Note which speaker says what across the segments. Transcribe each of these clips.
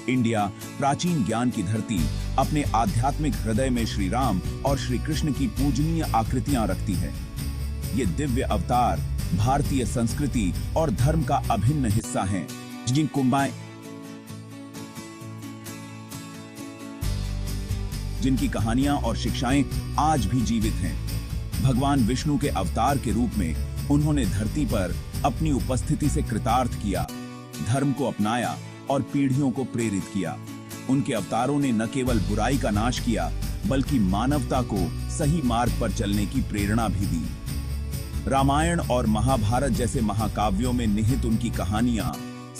Speaker 1: India, प्राचीन ज्ञान की धरती, अपने आध्यात्मिक हृदय में श्री राम और श्री कृष्ण की पूजनीय आकृतियां रखती है। ये दिव्य अवतार भारतीय संस्कृति और धर्म का अभिन्न हिस्सा हैं, जिनकी कहानियां और शिक्षाएं आज भी जीवित हैं। भगवान विष्णु के अवतार के रूप में उन्होंने धरती पर अपनी उपस्थिति से कृतार्थ किया, धर्म को अपनाया और पीढ़ियों को प्रेरित किया। उनके अवतारों ने न केवल बुराई का नाश किया, बल्कि मानवता को सही मार्ग पर चलने की प्रेरणा भी दी। रामायण और महाभारत जैसे महाकाव्यों में निहित उनकी कहानियां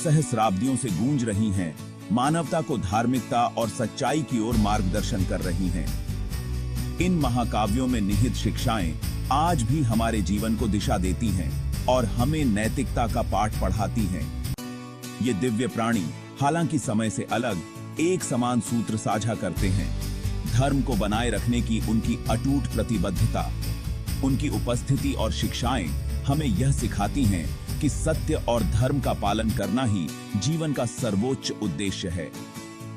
Speaker 1: सहस्राब्दियों से गूंज रही हैं, मानवता को धार्मिकता और सच्चाई की ओर मार्गदर्शन कर रही हैं। इन महाकाव्यों में निहित शिक्षाएं आज भी हमारे जीवन को दिशा देती हैं और हमें नैतिकता का पाठ पढ़ाती हैं। ये दिव्य प्राणी हालांकि समय से अलग एक समान सूत्र साझा करते हैं। धर्म को बनाए रखने की उनकी अटूट प्रतिबद्धता, उनकी उपस्थिति और शिक्षाएं हमें यह सिखाती हैं कि सत्य और धर्म का पालन करना ही जीवन का सर्वोच्च उद्देश्य है।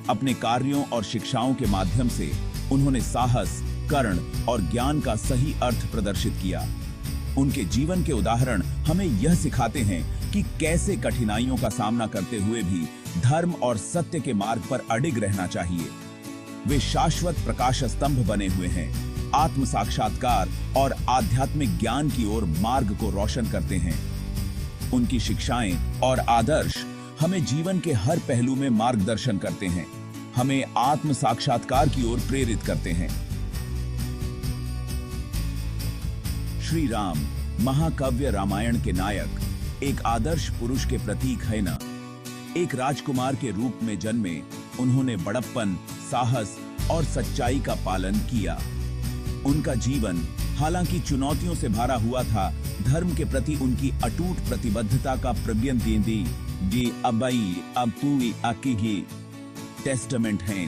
Speaker 1: अपने कार्यों और शिक्षाओं के माध्यम से उन्होंने साहस, करुणा और ज्ञान का सही अर्थ प्रदर्शित किया। उनके जीवन के उदाहरण हमें यह सिखाते हैं कि कैसे कठिनाइयों का सामना करते हुए भी धर्म और सत्य के मार्ग पर अडिग रहना चाहिए। वे शाश्वत प्रकाश स्तंभ बने हुए हैं, आत्म साक्षात्कार और आध्यात्मिक ज्ञान की ओर मार्ग को रोशन करते हैं। उनकी शिक्षाएं और आदर्श हमें जीवन के हर पहलू में मार्गदर्शन करते हैं, हमें आत्म साक्षात्कार की ओर प्रेरित करते हैं। श्री राम महाकाव्य रामायण के नायक एक आदर्श पुरुष के प्रतीक है ना। एक राजकुमार के रूप में जन्मे उन्होंने बड़प्पन, साहस और सच्चाई का पालन किया। उनका जीवन हालांकि चुनौतियों से भरा हुआ था, धर्म के प्रति उनकी अटूट प्रतिबद्धता का टेस्टामेंट है।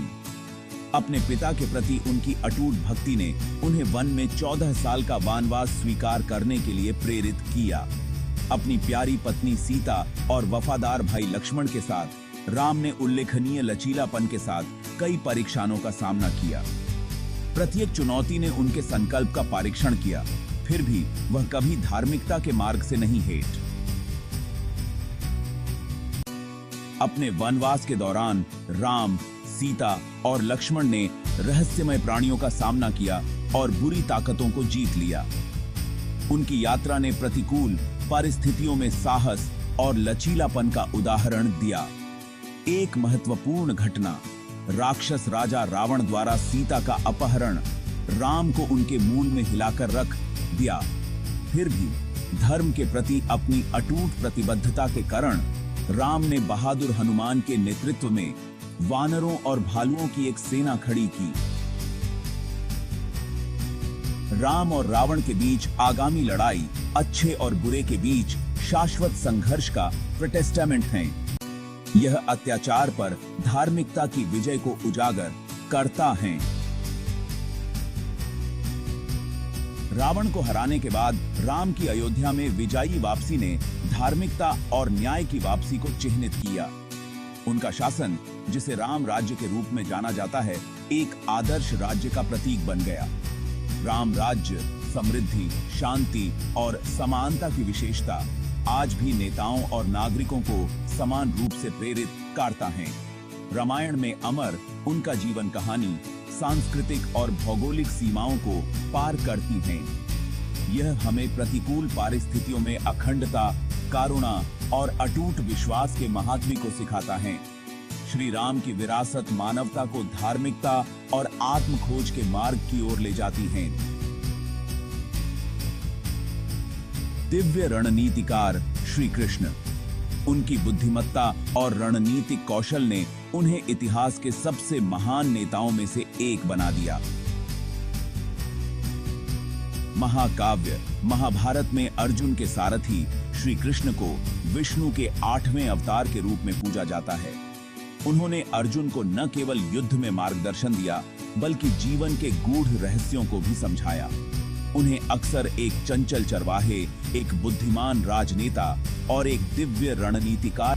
Speaker 1: अपने पिता के प्रति उनकी अटूट भक्ति ने उन्हें वन में 14 साल का वनवास स्वीकार करने के लिए प्रेरित किया। अपनी प्यारी पत्नी सीता और वफादार भाई लक्ष्मण के साथ राम ने उल्लेखनीय लचीलापन के साथ कई परीक्षाओं का सामना किया। प्रत्येक चुनौती ने उनके संकल्प का परीक्षण किया, फिर भी वह कभी धार्मिकता के मार्ग से नहीं हटे। अपने वनवास के दौरान राम, सीता और लक्ष्मण ने रहस्यमय प्राणियों का सामना किया और बुरी ताकतों को जीत लिया। उनकी यात्रा ने प्रतिकूल परिस्थितियों में साहस और लचीलापन का उदाहरण दिया। एक महत्वपूर्ण घटना, राक्षस राजा रावण द्वारा सीता का अपहरण, राम को उनके मूल में हिलाकर रख दिया। फिर भी धर्म के प्रति अपनी अटूट प्रतिबद्धता के कारण राम ने बहादुर हनुमान के नेतृत्व में वानरों और भालुओं की एक सेना खड़ी की। राम और रावण के बीच आगामी लड़ाई अच्छे और बुरे के बीच शाश्वत संघर्ष का टेस्टामेंट है। यह अत्याचार पर धार्मिकता की विजय को उजागर करता है। रावण को हराने के बाद राम की अयोध्या में विजयी वापसी ने धार्मिकता और न्याय की वापसी को चिन्हित किया। उनका शासन, जिसे राम राज्य के रूप में जाना जाता है, एक आदर्श राज्य का प्रतीक बन गया। राम राज्य समृद्धि, शांति और समानता की विशेषता आज भी नेताओं और नागरिकों को समान रूप से प्रेरित करता है। रामायण में अमर उनका जीवन कहानी सांस्कृतिक और भौगोलिक सीमाओं को पार करती है। यह हमें प्रतिकूल परिस्थितियों में अखंडता, करुणा और अटूट विश्वास के महत्व को सिखाता है। श्री राम की विरासत मानवता को धार्मिकता और आत्म खोज के मार्ग की ओर ले जाती है। दिव्य रणनीतिकार श्री कृष्ण, उनकी बुद्धिमत्ता और रणनीतिक कौशल ने उन्हें इतिहास के सबसे महान नेताओं में से एक बना दिया। महाकाव्य महाभारत में अर्जुन के सारथी श्री कृष्ण को विष्णु के 8वें अवतार के रूप में पूजा जाता है। उन्होंने अर्जुन को न केवल युद्ध में मार्गदर्शन दिया, बल्कि जीवन के गूढ़ रहस्यों को भी समझाया। उन्हें अक्सर एक चंचल चरवाहे, एक बुद्धिमान राजनेता और एक दिव्य रणनीतिकार